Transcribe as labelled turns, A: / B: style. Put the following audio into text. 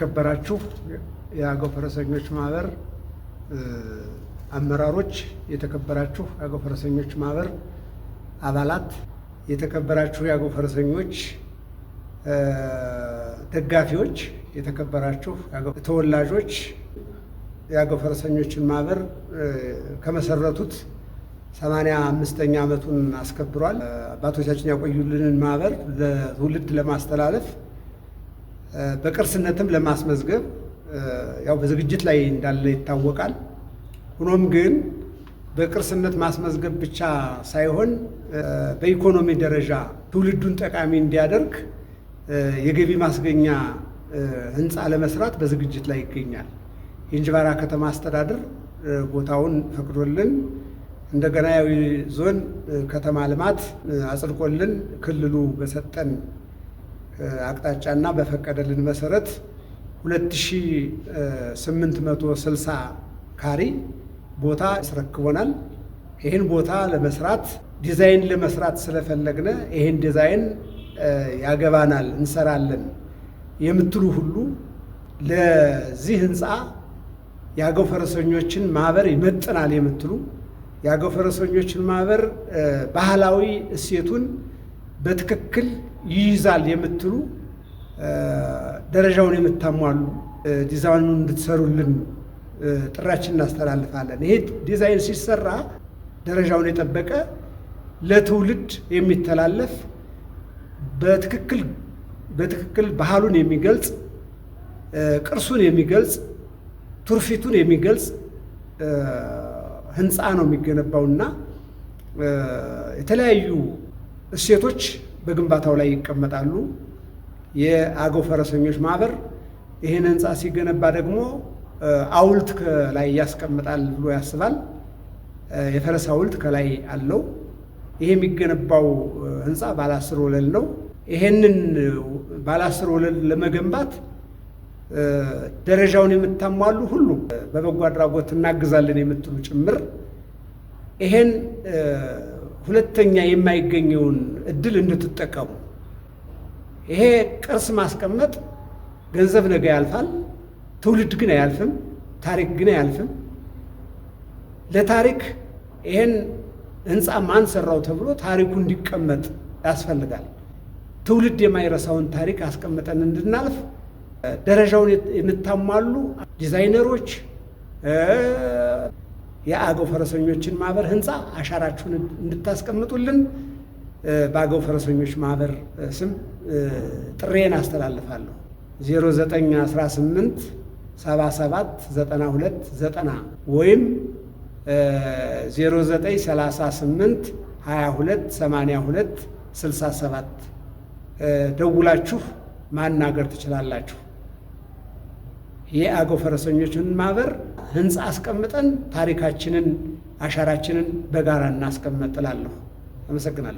A: የተከበራችሁ የአገው ፈረሰኞች ማህበር አመራሮች፣ የተከበራችሁ የአገው ፈረሰኞች ማህበር አባላት፣ የተከበራችሁ የአገው ፈረሰኞች ደጋፊዎች፣ የተከበራችሁ ተወላጆች የአገው ፈረሰኞችን ማህበር ከመሰረቱት 85ኛ ዓመቱን አስከብሯል። አባቶቻችን ያቆዩልንን ማህበር ለትውልድ ለማስተላለፍ በቅርስነትም ለማስመዝገብ ያው በዝግጅት ላይ እንዳለ ይታወቃል። ሆኖም ግን በቅርስነት ማስመዝገብ ብቻ ሳይሆን በኢኮኖሚ ደረጃ ትውልዱን ጠቃሚ እንዲያደርግ የገቢ ማስገኛ ህንፃ ለመስራት በዝግጅት ላይ ይገኛል። የእንጅባራ ከተማ አስተዳደር ቦታውን ፈቅዶልን እንደገና ያው ዞን ከተማ ልማት አጽድቆልን ክልሉ በሰጠን አቅጣጫና በፈቀደልን መሰረት 2860 ካሬ ቦታ አስረክቦናል። ይህን ቦታ ለመስራት ዲዛይን ለመስራት ስለፈለግነ ይህን ዲዛይን ያገባናል እንሰራለን የምትሉ ሁሉ ለዚህ ህንፃ የአገው ፈረሰኞችን ማህበር ይመጥናል የምትሉ የአገው ፈረሰኞችን ማህበር ባህላዊ እሴቱን በትክክል ይይዛል የምትሉ ደረጃውን የምታሟሉ ዲዛይኑን እንድትሰሩልን ጥራችን እናስተላልፋለን። ይሄ ዲዛይን ሲሰራ ደረጃውን የጠበቀ ለትውልድ የሚተላለፍ በትክክል ባህሉን የሚገልጽ ቅርሱን የሚገልጽ ቱርፊቱን የሚገልጽ ህንፃ ነው የሚገነባውና የተለያዩ እሴቶች በግንባታው ላይ ይቀመጣሉ። የአገው ፈረሰኞች ማህበር ይህን ህንፃ ሲገነባ ደግሞ ሐውልት ከላይ ያስቀምጣል ብሎ ያስባል። የፈረስ ሐውልት ከላይ አለው። ይሄ የሚገነባው ህንፃ ባለ 10 ወለል ነው። ይሄንን ባለ 10 ወለል ለመገንባት ደረጃውን የምታሟሉ ሁሉ በበጎ አድራጎት እናግዛለን የምትሉ ጭምር ይሄን ሁለተኛ የማይገኘውን እድል እንድትጠቀሙ። ይሄ ቅርስ ማስቀመጥ ገንዘብ ነገ ያልፋል፣ ትውልድ ግን አያልፍም፣ ታሪክ ግን አያልፍም። ለታሪክ ይሄን ህንፃ ማን ሰራው ተብሎ ታሪኩ እንዲቀመጥ ያስፈልጋል። ትውልድ የማይረሳውን ታሪክ አስቀምጠን እንድናልፍ ደረጃውን የምታሟሉ ዲዛይነሮች የአገው ፈረሰኞችን ማህበር ህንፃ አሻራችሁን እንድታስቀምጡልን በአገው ፈረሰኞች ማህበር ስም ጥሬን አስተላልፋለሁ። 0918 77 92 90 ወይም 0938 22 82 67 ደውላችሁ ማናገር ትችላላችሁ። የአገው ፈረሰኞችን ማህበር ህንፃ አስቀምጠን ታሪካችንን አሻራችንን በጋራ እናስቀምጥ እላለሁ። አመሰግናለሁ።